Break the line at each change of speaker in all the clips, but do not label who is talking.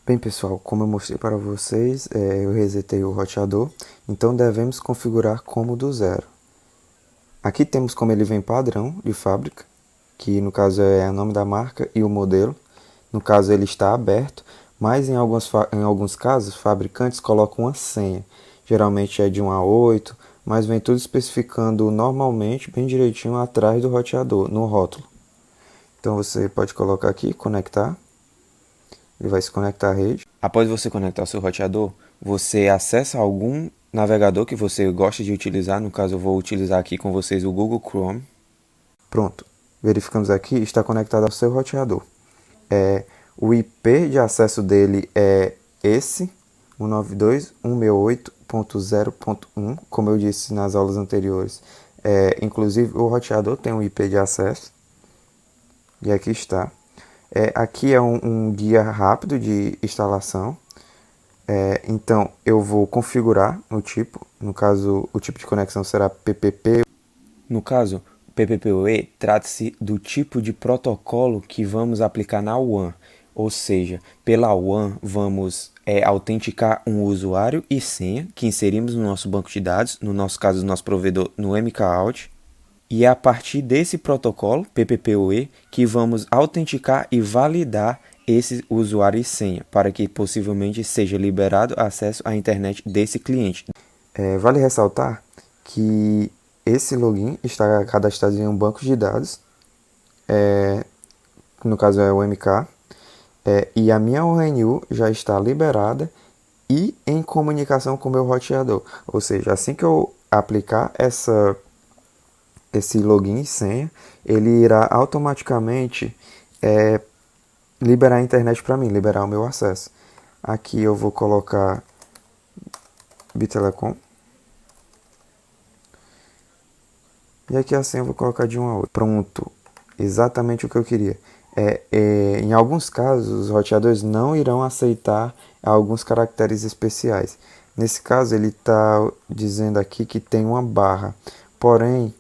Bem pessoal, como eu mostrei para vocês, eu resetei o roteador, então devemos configurar como do zero. Aqui temos como ele vem padrão de fábrica, que no caso é o nome da marca e o modelo. No caso ele está aberto, mas em alguns casos fabricantes colocam uma senha. Geralmente é de 1 a 8, mas vem tudo especificando normalmente bem direitinho atrás do roteador, no rótulo. Então você pode colocar aqui, conectar. Ele vai se conectar à rede. Após você conectar o seu roteador, você acessa algum navegador que você gosta de utilizar. No caso, eu vou utilizar aqui com vocês o Google Chrome. Pronto. Verificamos aqui, está conectado ao seu roteador. O IP de acesso dele é esse, 192.168.0.1, como eu disse nas aulas anteriores. Inclusive, o roteador tem um IP de acesso. E aqui está. Aqui é um guia rápido de instalação. Então eu vou configurar o tipo. No caso, o tipo de conexão será PPP. No caso, PPPoE trata-se do tipo de protocolo que vamos aplicar na WAN. Ou seja, pela WAN vamos autenticar um usuário e senha que inserimos no nosso banco de dados, no nosso caso, do nosso provedor no MKAuth. E é a partir desse protocolo, PPPoE, que vamos autenticar e validar esse usuário e senha, para que possivelmente seja liberado acesso à internet desse cliente. Vale ressaltar que esse login está cadastrado em um banco de dados, no caso é o MK, e a minha ONU já está liberada e em comunicação com o meu roteador. Ou seja, assim que eu aplicar esse login e senha, ele irá automaticamente liberar a internet para mim, liberar o meu acesso. Aqui eu vou colocar Bitelecom. E aqui assim eu vou colocar de um a outro. Pronto, exatamente o que eu queria. Em alguns casos, os roteadores não irão aceitar alguns caracteres especiais. Nesse caso, ele está dizendo aqui que tem uma barra, porém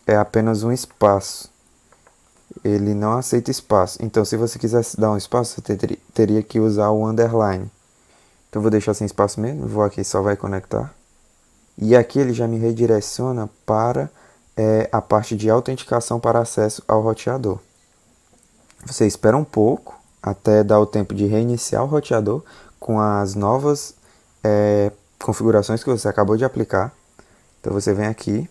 é apenas um espaço. Ele não aceita espaço. Então, se você quisesse dar um espaço, você teria que usar o underline. Então, vou deixar sem espaço mesmo. Vou aqui, só vai conectar. E aqui ele já me redireciona para a parte de autenticação para acesso ao roteador. Você espera um pouco até dar o tempo de reiniciar o roteador com as novas configurações que você acabou de aplicar. Então você vem aqui,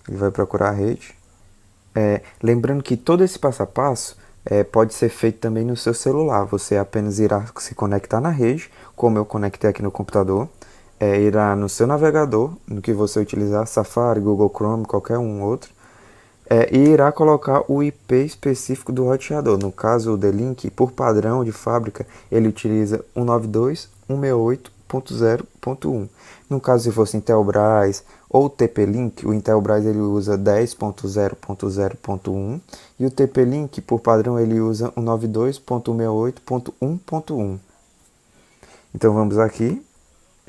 ele vai procurar a rede. Lembrando que todo esse passo a passo pode ser feito também no seu celular. Você apenas irá se conectar na rede, como eu conectei aqui no computador. Irá no seu navegador, no que você utilizar, Safari, Google Chrome, qualquer um outro. E irá colocar o IP específico do roteador. No caso, o D-Link, por padrão de fábrica, ele utiliza 192.168.0.1. No caso, se fosse Intelbras ou TP-Link, o Intelbras ele usa 10.0.0.1 e o TP-Link, por padrão, ele usa 192.168.1.1. Então vamos aqui.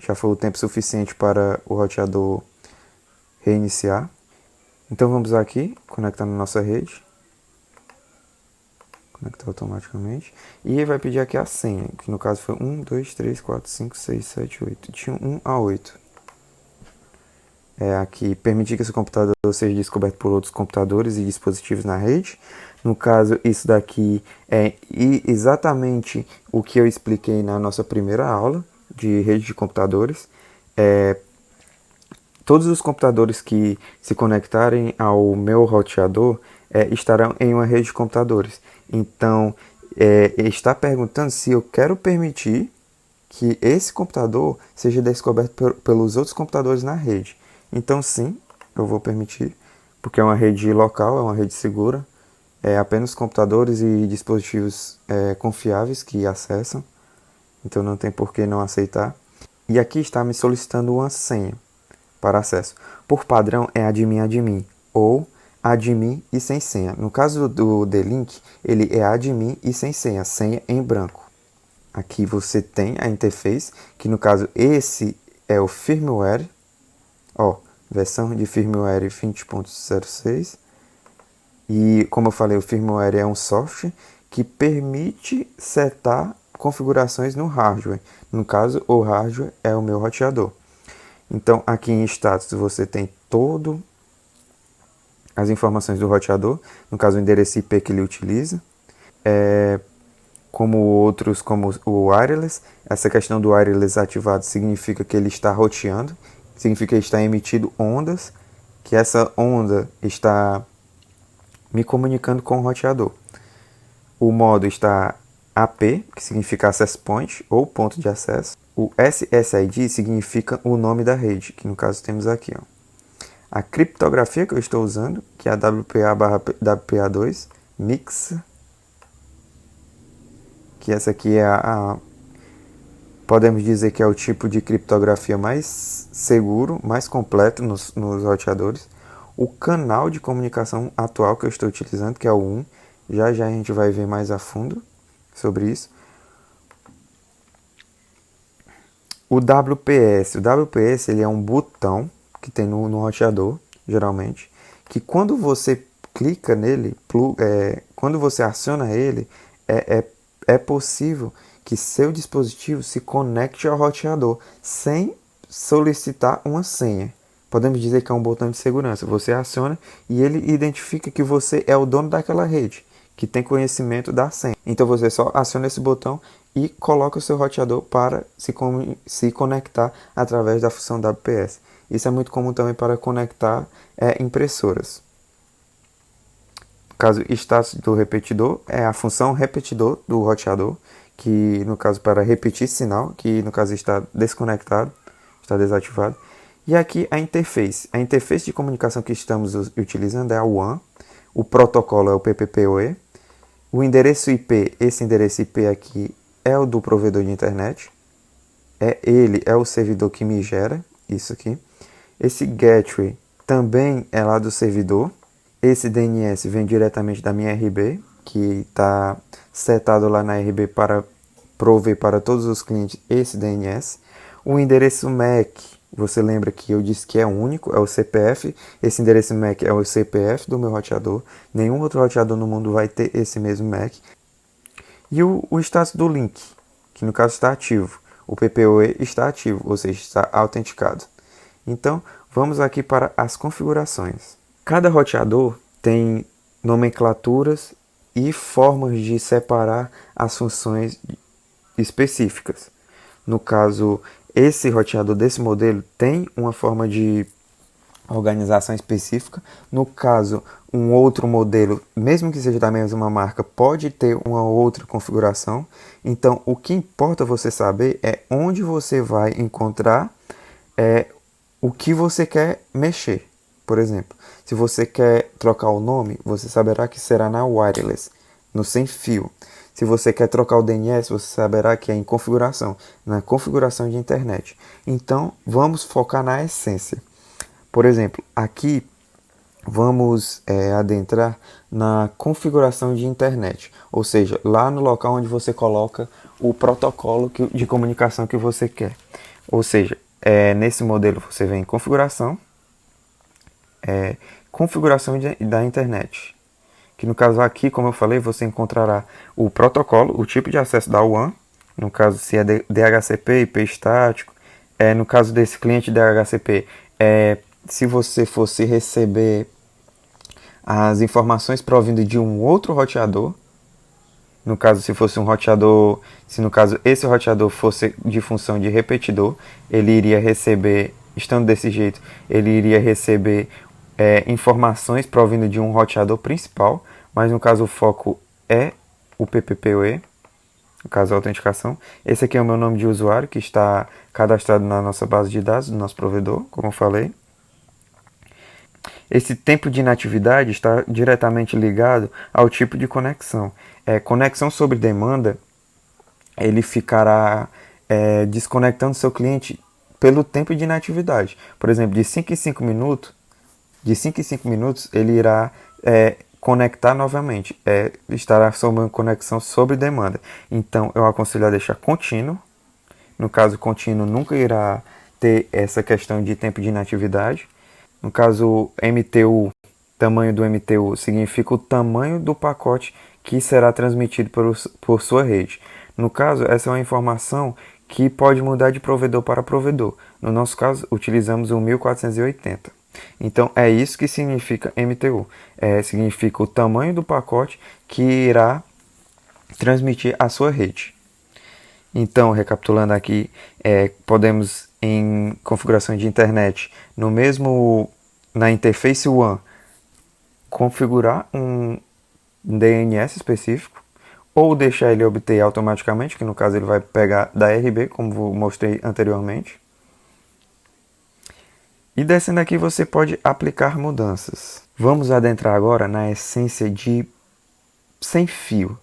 Já foi o tempo suficiente para o roteador reiniciar. Então vamos aqui, conectar na nossa rede. Conectar automaticamente. E vai pedir aqui a senha, que no caso foi 1, 2, 3, 4, 5, 6, 7, 8. De 1 a 8. Aqui, permitir que esse computador seja descoberto por outros computadores e dispositivos na rede. No caso, isso daqui é exatamente o que eu expliquei na nossa primeira aula de rede de computadores. Todos os computadores que se conectarem ao meu roteador estarão em uma rede de computadores. Então, está perguntando se eu quero permitir que esse computador seja descoberto pelos outros computadores na rede. Então, sim, eu vou permitir, porque é uma rede local, é uma rede segura. Apenas computadores e dispositivos confiáveis que acessam. Então, não tem por que não aceitar. E aqui está me solicitando uma senha para acesso. Por padrão é admin ou admin e sem senha. No caso do D-Link, ele é admin e sem senha, senha em branco. Aqui você tem a interface, que no caso esse é o firmware, versão de firmware 20.06. E como eu falei, o firmware é um software que permite setar configurações no hardware. No caso, o hardware é o meu roteador. Então, aqui em status você tem todo as informações do roteador, no caso o endereço IP que ele utiliza, como outros, como o wireless. Essa questão do wireless ativado significa que ele está roteando, significa que está emitindo ondas, que essa onda está me comunicando com o roteador. O modo está AP, que significa Access Point, ou ponto de acesso. O SSID significa o nome da rede, que no caso temos aqui. Ó. A criptografia que eu estou usando, que é a WPA/WPA2 Mix, que essa aqui é podemos dizer que é o tipo de criptografia mais seguro, mais completo nos roteadores. O canal de comunicação atual que eu estou utilizando, que é o 1, já a gente vai ver mais a fundo sobre isso. O WPS ele é um botão que tem no roteador, geralmente, que quando você clica nele, quando você aciona ele, é possível que seu dispositivo se conecte ao roteador sem solicitar uma senha. Podemos dizer que é um botão de segurança. Você aciona e ele identifica que você é o dono daquela rede, que tem conhecimento da senha. Então você só aciona esse botão e coloca o seu roteador para se conectar através da função WPS. Isso é muito comum também para conectar impressoras. No caso, status do repetidor é a função repetidor do roteador, que no caso para repetir sinal, que no caso está desconectado, está desativado. E aqui a interface. A interface de comunicação que estamos utilizando é a WAN. O protocolo é o PPPoE. O endereço IP, esse endereço IP aqui é o do provedor de internet. Ele é o servidor que me gera isso aqui. Esse gateway também é lá do servidor. Esse DNS vem diretamente da minha RB, que está setado lá na RB para prover para todos os clientes esse DNS. O endereço MAC, você lembra que eu disse que é único, é o CPF. Esse endereço MAC é o CPF do meu roteador. Nenhum outro roteador no mundo vai ter esse mesmo MAC. E o status do link, que no caso está ativo. O PPoE está ativo, ou seja, está autenticado. Então, vamos aqui para as configurações. Cada roteador tem nomenclaturas e formas de separar as funções específicas. No caso, esse roteador desse modelo tem uma forma de organização específica. No caso, um outro modelo, mesmo que seja da mesma marca, pode ter uma outra configuração. Então, o que importa você saber é onde você vai encontrar o que você quer mexer. Por exemplo, se você quer trocar o nome, você saberá que será na wireless, no sem fio. Se você quer trocar o DNS, você saberá que é em configuração, na configuração de internet. Então, vamos focar na essência. Por exemplo, aqui vamos adentrar na configuração de internet, ou seja, lá no local onde você coloca o protocolo de comunicação que você quer. Ou seja, nesse modelo você vem em configuração, configuração da internet. Que no caso aqui, como eu falei, você encontrará o protocolo, o tipo de acesso da WAN, no caso se é DHCP, IP estático. No caso desse cliente DHCP, se você fosse receber as informações provindo de um outro roteador, no caso se fosse um roteador, se no caso esse roteador fosse de função de repetidor, ele iria receber, estando desse jeito, ele iria receber informações provindo de um roteador principal, mas no caso o foco é o PPPoE, no caso a autenticação. Esse aqui é o meu nome de usuário que está cadastrado na nossa base de dados do nosso provedor, como eu falei. Esse tempo de inatividade está diretamente ligado ao tipo de conexão. Conexão sobre demanda, ele ficará desconectando seu cliente pelo tempo de inatividade. Por exemplo, de 5 em 5 minutos, ele irá conectar novamente. Estará sob uma conexão sobre demanda. Então, eu aconselho a deixar contínuo. No caso, contínuo nunca irá ter essa questão de tempo de inatividade. No caso, MTU, tamanho do MTU significa o tamanho do pacote que será transmitido por sua rede. No caso, essa é uma informação que pode mudar de provedor para provedor. No nosso caso, utilizamos o 1480. Então, é isso que significa MTU. Significa o tamanho do pacote que irá transmitir a sua rede. Então, recapitulando aqui, podemos em configuração de internet, na interface WAN, configurar um DNS específico ou deixar ele obter automaticamente, que no caso ele vai pegar da RB, como mostrei anteriormente. E descendo aqui você pode aplicar mudanças. Vamos adentrar agora na essência de sem fio.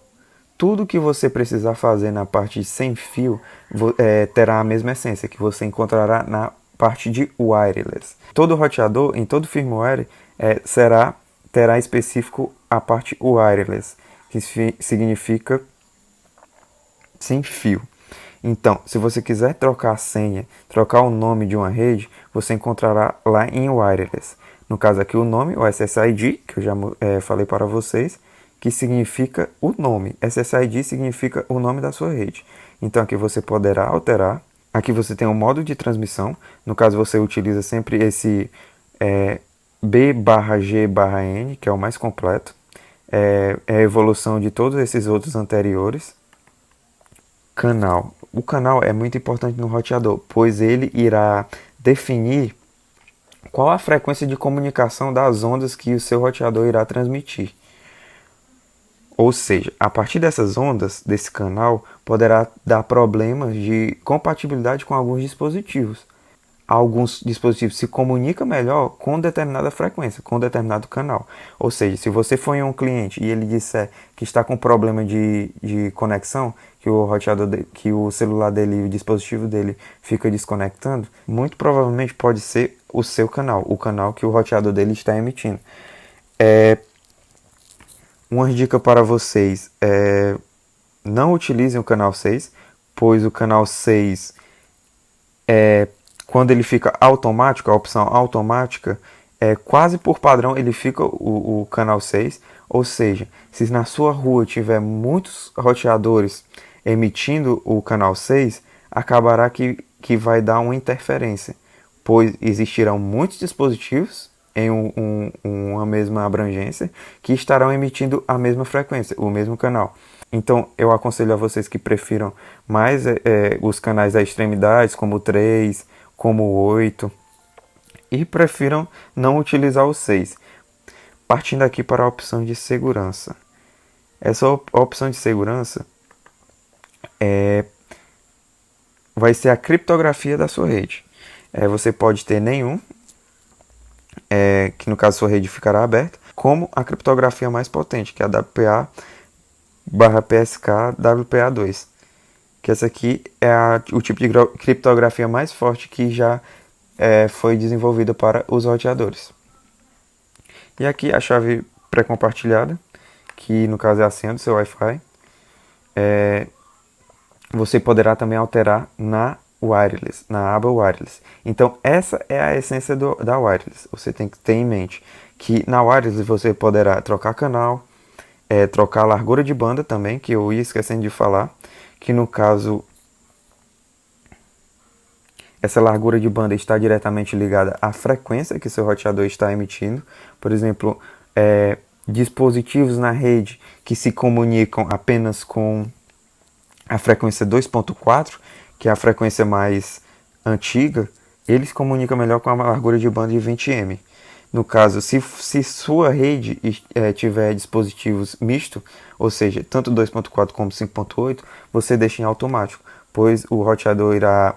Tudo que você precisar fazer na parte de sem fio terá a mesma essência que você encontrará na parte de wireless. Todo roteador, em todo firmware, terá específico a parte wireless, que significa sem fio. Então, se você quiser trocar a senha, trocar o nome de uma rede, você encontrará lá em wireless. No caso aqui o nome, o SSID, que eu já falei para vocês, que significa o nome. SSID significa o nome da sua rede. Então aqui você poderá alterar. Aqui você tem um modo de transmissão. No caso você utiliza sempre esse B/G/N, que é o mais completo. É a evolução de todos esses outros anteriores. Canal. O canal é muito importante no roteador, pois ele irá definir qual a frequência de comunicação das ondas que o seu roteador irá transmitir. Ou seja, a partir dessas ondas, desse canal, poderá dar problemas de compatibilidade com alguns dispositivos. Alguns dispositivos se comunicam melhor com determinada frequência, com determinado canal. Ou seja, se você for em um cliente e ele disser que está com problema de conexão, que o roteador, que o celular dele, o dispositivo dele fica desconectando, muito provavelmente pode ser o seu canal, o canal que o roteador dele está emitindo. Uma dica para vocês não utilizem o canal 6, pois o canal 6 quando ele fica automático, a opção automática, quase por padrão ele fica o canal 6, ou seja, se na sua rua tiver muitos roteadores emitindo o canal 6, acabará que vai dar uma interferência, pois existirão muitos dispositivos em uma mesma abrangência que estarão emitindo a mesma frequência, o mesmo canal. Então eu aconselho a vocês que prefiram mais os canais da extremidade, como o 3, como o 8, e prefiram não utilizar o 6. Partindo aqui para a opção de segurança. Essa opção de segurança vai ser a criptografia da sua rede. Você pode ter nenhum, que no caso sua rede ficará aberta, como a criptografia mais potente, que é a WPA/PSK WPA2. Que essa aqui é o tipo de criptografia mais forte que já foi desenvolvida para os roteadores. E aqui a chave pré-compartilhada, que no caso é a senha do seu Wi-Fi. Você poderá também alterar na wireless, na aba wireless. Então essa é a essência da wireless. Você tem que ter em mente que na wireless você poderá trocar canal, trocar a largura de banda também, que eu ia esquecendo de falar, que no caso essa largura de banda está diretamente ligada à frequência que seu roteador está emitindo. Por exemplo, dispositivos na rede que se comunicam apenas com a frequência 2.4, que é a frequência mais antiga, eles comunicam melhor com a largura de banda de 20 m. No caso, se sua rede tiver dispositivos mistos, ou seja, tanto 2.4 como 5.8, você deixa em automático, pois o roteador irá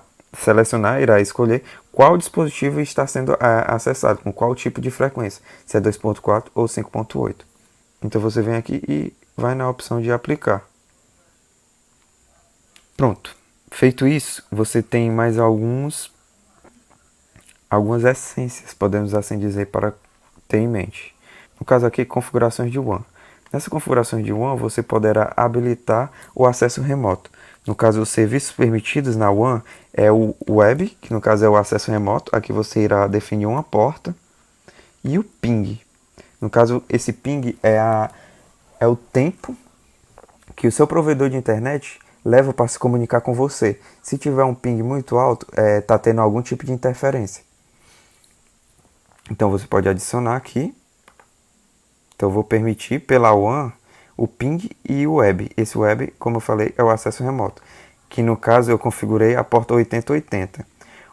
escolher qual dispositivo está sendo acessado, com qual tipo de frequência, se é 2.4 ou 5.8. Então você vem aqui e vai na opção de aplicar. Pronto. Feito isso, você tem mais algumas essências, podemos assim dizer, para ter em mente. No caso aqui, configurações de WAN. Nessa configuração de WAN, você poderá habilitar o acesso remoto. No caso, os serviços permitidos na WAN é o web, que no caso é o acesso remoto. Aqui você irá definir uma porta. E o ping. No caso, esse ping é o tempo que o seu provedor de internet leva para se comunicar com você. Se tiver um ping muito alto, está tendo algum tipo de interferência. Então você pode adicionar aqui. Então eu vou permitir pela WAN o ping e o web. Esse web, como eu falei, é o acesso remoto, que no caso eu configurei a porta 8080.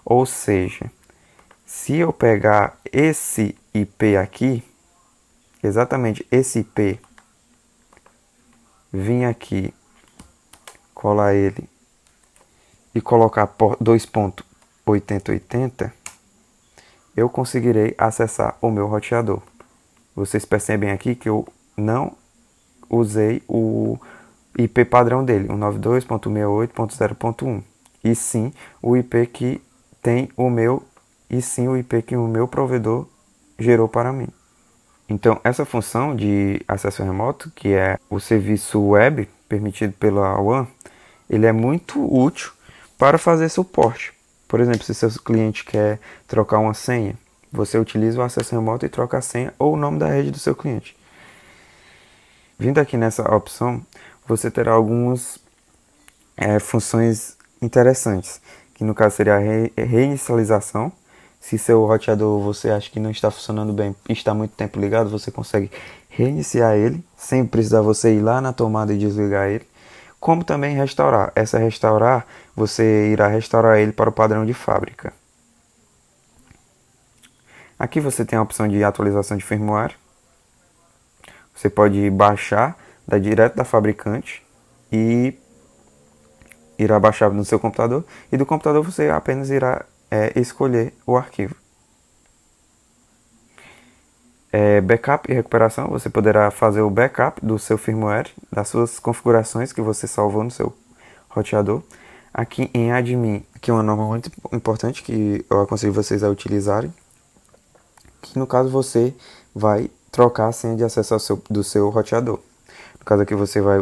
Ou seja, se eu pegar esse IP aqui, exatamente esse IP, vim aqui, colar ele e colocar 2.8080, eu conseguirei acessar o meu roteador. Vocês percebem aqui que eu não usei o IP padrão dele, o 92.168.0.1, e sim o IP que tem o meu, e sim o IP que o meu provedor gerou para mim. Então, essa função de acesso remoto, que é o serviço web permitido pela WAN, ele é muito útil para fazer suporte. Por exemplo, se seu cliente quer trocar uma senha, você utiliza o acesso remoto e troca a senha ou o nome da rede do seu cliente. Vindo aqui nessa opção, você terá algumas funções interessantes, que no caso seria a reinicialização. Se seu roteador você acha que não está funcionando bem e está muito tempo ligado, você consegue reiniciar ele, sem precisar você ir lá na tomada e desligar ele. Como também restaurar. Essa restaurar, você irá restaurar ele para o padrão de fábrica. Aqui você tem a opção de atualização de firmware. Você pode baixar direto da fabricante e irá baixar no seu computador. E do computador você apenas irá escolher o arquivo. Backup e recuperação, você poderá fazer o backup do seu firmware, das suas configurações que você salvou no seu roteador. Aqui em admin, aqui é uma norma muito importante que eu aconselho vocês a utilizarem, que no caso você vai trocar a senha de acesso do seu roteador. No caso aqui você vai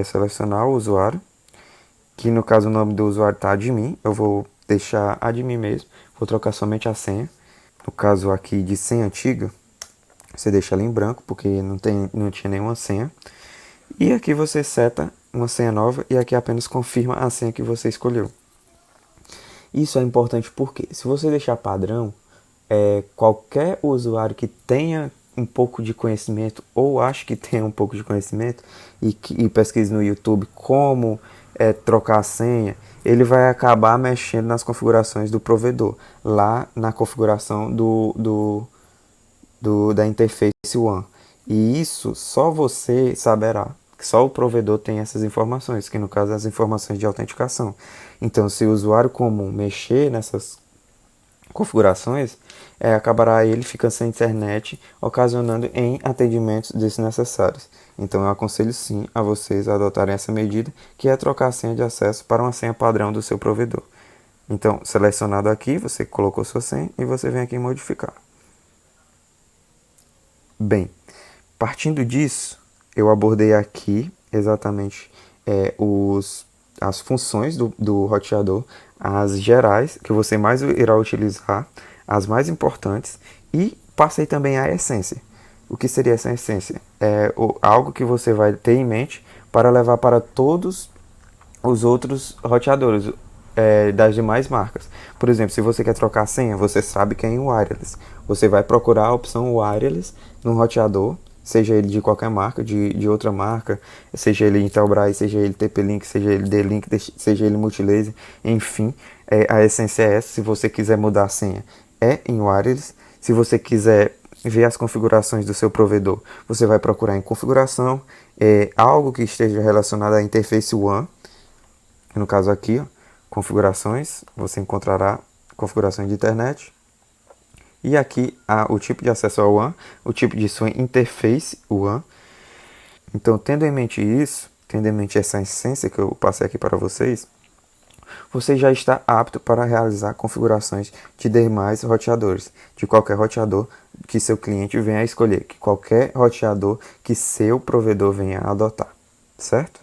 selecionar o usuário, que no caso o nome do usuário está admin, eu vou deixar admin mesmo, vou trocar somente a senha. No caso aqui de senha antiga, você deixa ela em branco, porque não tinha nenhuma senha. E aqui você seta uma senha nova e aqui apenas confirma a senha que você escolheu. Isso é importante porque se você deixar padrão, qualquer usuário que tenha um pouco de conhecimento ou acho que tenha um pouco de conhecimento e pesquise no YouTube como trocar a senha, ele vai acabar mexendo nas configurações do provedor, lá na configuração da interface WAN. E isso só você saberá, que só o provedor tem essas informações, que no caso as informações de autenticação. Então, se o usuário comum mexer nessas configurações, acabará ele ficando sem internet, ocasionando em atendimentos desnecessários. Então eu aconselho sim a vocês a adotarem essa medida, que é trocar a senha de acesso para uma senha padrão do seu provedor. Então, selecionado aqui, você colocou sua senha e você vem aqui em modificar. Bem, partindo disso, eu abordei aqui exatamente as funções do roteador, as gerais, que você mais irá utilizar, as mais importantes, e passei também a essência. O que seria essa essência? Algo que você vai ter em mente para levar para todos os outros roteadores das demais marcas. Por exemplo, se você quer trocar a senha, você sabe que é em wireless. Você vai procurar a opção wireless no roteador, seja ele de qualquer marca, de outra marca, seja ele Intelbras, seja ele TP-Link, seja ele D-Link, seja ele Multilaser, enfim, a essência é essa. Se você quiser mudar a senha, é em wireless. Se você quiser ver as configurações do seu provedor, você vai procurar em configuração, algo que esteja relacionado à interface WAN, no caso aqui, ó, configurações, você encontrará configurações de internet. E aqui há o tipo de acesso ao WAN, o tipo de sua interface WAN. Então, tendo em mente isso, tendo em mente essa essência que eu passei aqui para vocês, você já está apto para realizar configurações de demais roteadores, de qualquer roteador que seu cliente venha a escolher, que qualquer roteador que seu provedor venha a adotar, certo?